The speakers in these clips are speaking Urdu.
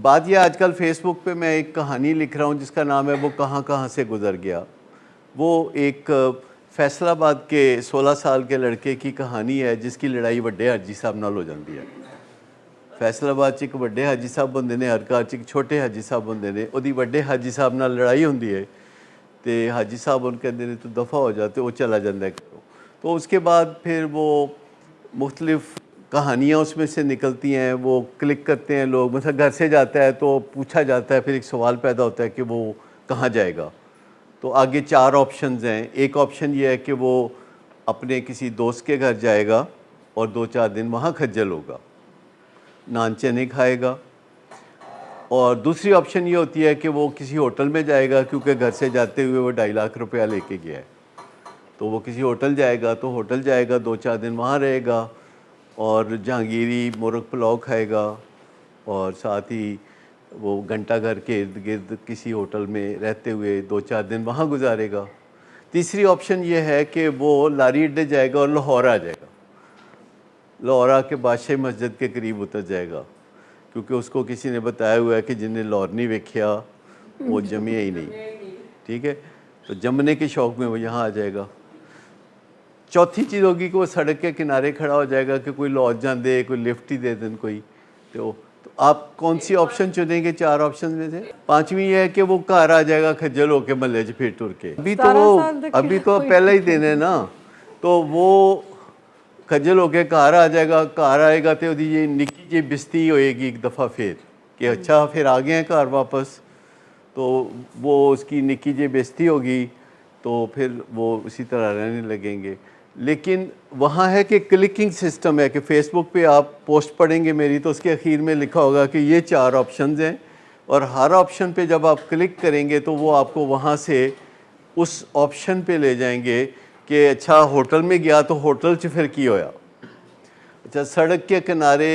بات یہ آج کل فیس بک پہ میں ایک کہانی لکھ رہا ہوں جس کا نام ہے وہ کہاں کہاں سے گزر گیا. وہ ایک فیصل آباد کے 16 سال کے لڑکے کی کہانی ہے جس کی لڑائی وڈے حاجی صاحب نال ہو جاتی ہے. فیصل آباد چ ایک وڈے حاجی صاحب ہوندے نے, ہرکار چ ایک چھوٹے حاجی صاحب ہوندے نے. وہی وڈے حاجی صاحب نال لڑائی ہوندی ہے تے حاجی صاحب ان کہندے نے تو دفع ہو جاتے, وہ چلا جاتا ہے. تو اس کے بعد پھر وہ مختلف کہانیاں اس میں سے نکلتی ہیں, وہ کلک کرتے ہیں لوگ. مثلا گھر سے جاتا ہے تو پوچھا جاتا ہے, پھر ایک سوال پیدا ہوتا ہے کہ وہ کہاں جائے گا. تو آگے 4 آپشنز ہیں. ایک آپشن یہ ہے کہ وہ اپنے کسی دوست کے گھر جائے گا اور 2-4 دن وہاں کھجل ہوگا, نان چنے کھائے گا. اور دوسری آپشن یہ ہوتی ہے کہ وہ کسی ہوٹل میں جائے گا, کیونکہ گھر سے جاتے ہوئے وہ 2.5 لاکھ روپیہ لے کے گیا ہے. تو وہ کسی ہوٹل جائے گا, تو ہوٹل جائے گا, 2-4 دن وہاں رہے گا اور جہانگیری مرغ پلاؤ کھائے گا, اور ساتھ ہی وہ گھنٹہ گھر کے ارد گرد کسی ہوٹل میں رہتے ہوئے 2-4 دن وہاں گزارے گا. تیسری آپشن یہ ہے کہ وہ لاری اڈے جائے گا اور لاہور آ جائے گا. لاہور آ کے بادشاہ مسجد کے قریب اتر جائے گا, کیونکہ اس کو کسی نے بتایا ہوا ہے کہ جن نے لاہور نہیں ویکھیا وہ جمیا ہی نہیں. ٹھیک ہے, تو جمنے کے شوق میں وہ یہاں آ جائے گا. چوتھی چیز ہوگی کہ وہ سڑک کے کنارے کھڑا ہو جائے گا کہ کوئی لوٹ جان دے, کوئی لفٹ ہی دے دیں کوئی. تو آپ کون سی آپشن چنیں گے 4 آپشن میں سے؟ 5ویں یہ ہے کہ وہ گھر آ جائے گا کھجل ہو کے محلے پھر ٹر کے. ابھی تو پہلا ہی دن ہے نا, تو وہ کھجل ہو کے گھر آ جائے گا. گھر آئے گا تو یہ نکی جی بستی ہوئے گی ایک دفعہ پھر کہ اچھا پھر آ گئے ہیں گھر واپس. تو وہ اس کی نکی جی بستی ہوگی, تو پھر وہ اسی طرح رہنے لگیں گے. لیکن وہاں ہے کہ کلکنگ سسٹم ہے کہ فیس بک پہ آپ پوسٹ پڑھیں گے میری تو اس کے اخیر میں لکھا ہوگا کہ یہ 4 آپشنز ہیں, اور ہر آپشن پہ جب آپ کلک کریں گے تو وہ آپ کو وہاں سے اس آپشن پہ لے جائیں گے کہ اچھا ہوٹل میں گیا تو ہوٹل چ پھر کی ہویا. اچھا سڑک کے کنارے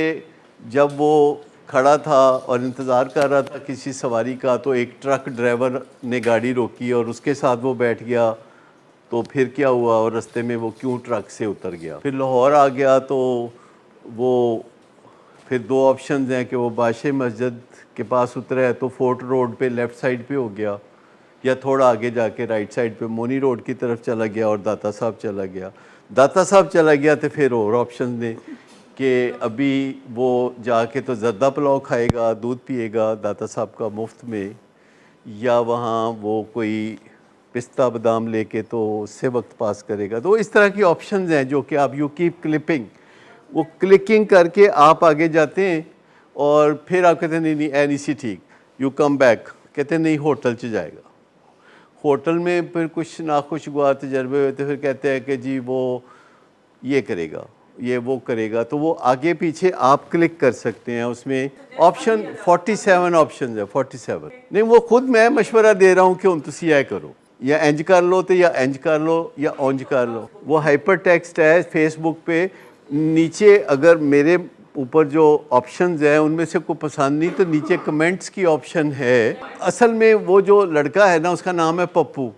جب وہ کھڑا تھا اور انتظار کر رہا تھا کسی سواری کا, تو ایک ٹرک ڈرائیور نے گاڑی روکی اور اس کے ساتھ وہ بیٹھ گیا. تو پھر کیا ہوا, اور رستے میں وہ کیوں ٹرک سے اتر گیا. پھر لاہور آ گیا تو وہ پھر 2 آپشنز ہیں کہ وہ بادشاہ مسجد کے پاس اترا ہے تو فورٹ روڈ پہ لیفٹ سائڈ پہ ہو گیا, یا تھوڑا آگے جا کے رائٹ سائڈ پہ مونی روڈ کی طرف چلا گیا اور داتا صاحب چلا گیا. داتا صاحب چلا گیا تو پھر اور آپشنز نے کہ ابھی وہ جا کے تو زردہ پلاؤ کھائے گا, دودھ پیے گا داتا صاحب کا مفت میں, یا وہاں وہ کوئی پستہ بادام لے کے تو اس سے وقت پاس کرے گا. تو اس طرح کی آپشنز ہیں جو کہ آپ یو کیپ کلپنگ, وہ کلکنگ کر کے آپ آگے جاتے ہیں, اور پھر آپ کہتے ہیں نہیں نہیں اے نہیں سی ٹھیک, یو کم بیک, کہتے ہیں نہیں ہوٹل چ جائے گا. ہوٹل میں پھر کچھ ناخوشگوار تجربے ہوئے تو پھر کہتے ہیں کہ جی وہ یہ کرے گا, یہ وہ کرے گا. تو وہ آگے پیچھے آپ کلک کر سکتے ہیں. اس میں آپشن 47 آپشنز ہے, 47 نہیں, وہ خود میں مشورہ دے رہا ہوں کہ ان تسی یہ کرو, یا انج کر لو تو یا انج کر لو یا اونج کر لو. وہ ہائپر ٹیکسٹ ہے فیس بک پہ نیچے. اگر میرے اوپر جو آپشنز ہیں ان میں سے کوئی پسند نہیں تو نیچے کمنٹس کی آپشن ہے. اصل میں وہ جو لڑکا ہے نا اس کا نام ہے پپو,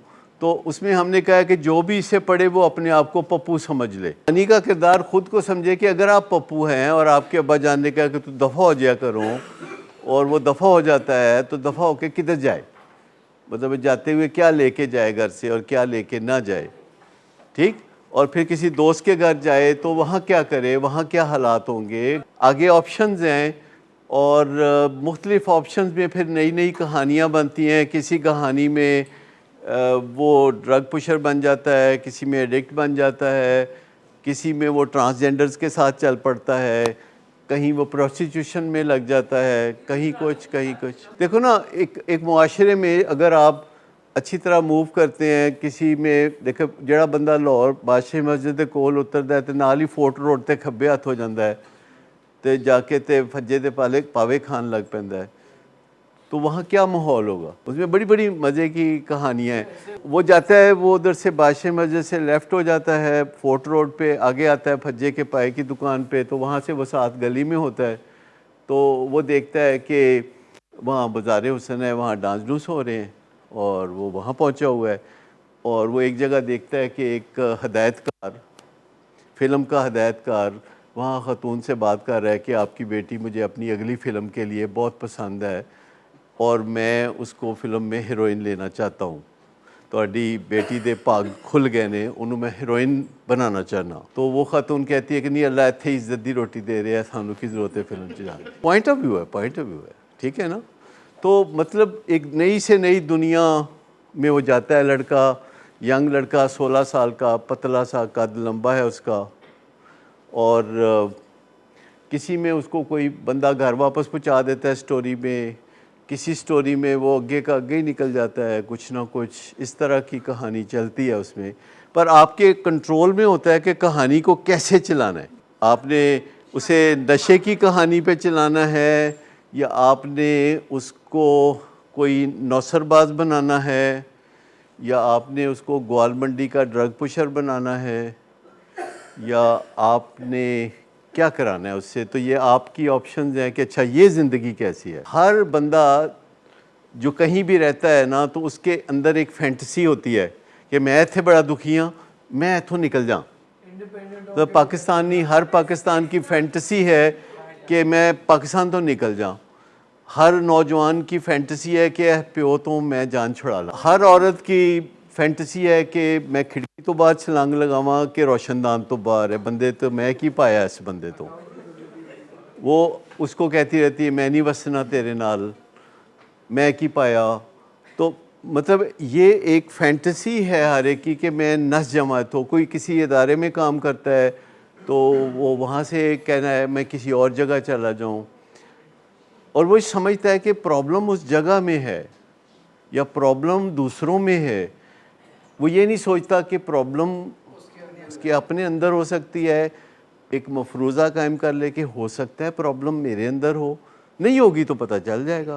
تو اس میں ہم نے کہا ہے کہ جو بھی اسے پڑھے وہ اپنے آپ کو پپو سمجھ لے. غنی کا کردار خود کو سمجھے کہ اگر آپ پپو ہیں اور آپ کے ابا جان نے کہا کہ تو دفع ہو جایا کرو, اور وہ دفع ہو جاتا ہے, تو دفع ہو کے کدھر جائے, مطلب جاتے ہوئے کیا لے کے جائے گھر سے اور کیا لے کے نہ جائے. ٹھیک, اور پھر کسی دوست کے گھر جائے تو وہاں کیا کرے, وہاں کیا حالات ہوں گے. آگے آپشنز ہیں, اور مختلف آپشنز میں پھر نئی نئی کہانیاں بنتی ہیں. کسی کہانی میں وہ ڈرگ پشر بن جاتا ہے, کسی میں ایڈکٹ بن جاتا ہے, کسی میں وہ ٹرانسجینڈرز کے ساتھ چل پڑتا ہے, کہیں وہ پروسٹیٹیوشن میں لگ جاتا ہے, کہیں کچھ کہیں کچھ. دیکھو نا, ایک معاشرے میں اگر آپ اچھی طرح موو کرتے ہیں کسی میں, دیکھو جڑا بندہ لاہور بادشاہ مسجد دے کول اتردا ہے تو نال ہی فورٹ روڈ تے کھبے ہاتھ ہو جاتا ہے, تے جا کے تے فجے دے پاوے کھان لگ پیندا ہے. تو وہاں کیا ماحول ہوگا. اس میں بڑی بڑی مزے کی کہانیاں ہیں. وہ جاتا ہے, وہ ادھر سے بادشاہ مسجد سے لیفٹ ہو جاتا ہے, فورٹ روڈ پہ آگے آتا ہے پھجے کے پائے کی دکان پہ, تو وہاں سے وہ ساتھ گلی میں ہوتا ہے. تو وہ دیکھتا ہے کہ وہاں بازار حسن ہے, وہاں ڈانس ڈوس ہو رہے ہیں, اور وہ وہاں پہنچا ہوا ہے. اور وہ ایک جگہ دیکھتا ہے کہ ایک ہدایت کار, فلم کا ہدایت کار وہاں خاتون سے بات کر رہا ہے کہ آپ کی بیٹی مجھے اپنی اگلی فلم کے لیے بہت پسند ہے اور میں اس کو فلم میں ہیروئن لینا چاہتا ہوں، تہاڈی بیٹی دے پاگ کھل گئے نے، انہوں میں ہیروئن بنانا چاہنا۔ تو وہ خاتون کہتی ہے کہ نہیں، اللہ اتھے عزت دی روٹی دے رہے ہیں، سانوں کی ضرورت ہے فلم چ جانے۔ پوائنٹ آف ویو ہے، ٹھیک ہے نا؟ تو مطلب ایک نئی سے نئی دنیا میں وہ جاتا ہے لڑکا، ینگ لڑکا، 16 سال کا، پتلا سا، قد لمبا ہے اس کا، اور کسی میں اس کو کوئی بندہ گھر واپس پہنچا دیتا ہے سٹوری میں، کسی سٹوری میں وہ آگے کا آگے ہی نکل جاتا ہے، کچھ نہ کچھ اس طرح کی کہانی چلتی ہے اس میں۔ پر آپ کے کنٹرول میں ہوتا ہے کہ کہانی کو کیسے چلانا ہے۔ آپ نے اسے نشے کی کہانی پہ چلانا ہے، یا آپ نے اس کو کوئی نوسر باز بنانا ہے، یا آپ نے اس کو گوال منڈی کا ڈرگ پشر بنانا ہے، یا آپ نے کیا کرانا ہے اس سے۔ تو یہ آپ کی آپشنز ہیں کہ اچھا یہ زندگی کیسی ہے۔ ہر بندہ جو کہیں بھی رہتا ہے نا، تو اس کے اندر ایک فینٹسی ہوتی ہے کہ میں ایتھے بڑا دکھی ہاں، میں ایتھوں نکل جاؤں۔ تو ہر پاکستان کی فینٹسی ہے کہ میں پاکستان تو نکل جاؤں۔ ہر نوجوان کی فینٹسی ہے کہ پیو تو میں جان چھڑا لا۔ ہر عورت کی فینٹسی ہے کہ میں کھڑکی تو باہر چھلانگ لگاواں کہ روشن دان تو باہر ہے، بندے تو میں کی پایا اس بندے تو۔ وہ اس کو کہتی رہتی ہے میں نہیں وسنا تیرے نال، میں کی پایا۔ تو مطلب یہ ایک فینٹسی ہے ہر ایک کی کہ میں نس جماعت ہو۔ کوئی کسی ادارے میں کام کرتا ہے تو وہ وہاں سے کہنا ہے میں کسی اور جگہ چلا جاؤں، اور وہ سمجھتا ہے کہ پرابلم اس جگہ میں ہے یا پرابلم دوسروں میں ہے۔ وہ یہ نہیں سوچتا کہ پرابلم اس کے اپنے اندر ہو سکتی ہے۔ ایک مفروضہ قائم کر لے کہ ہو سکتا ہے پرابلم میرے اندر ہو، نہیں ہوگی تو پتہ چل جائے گا۔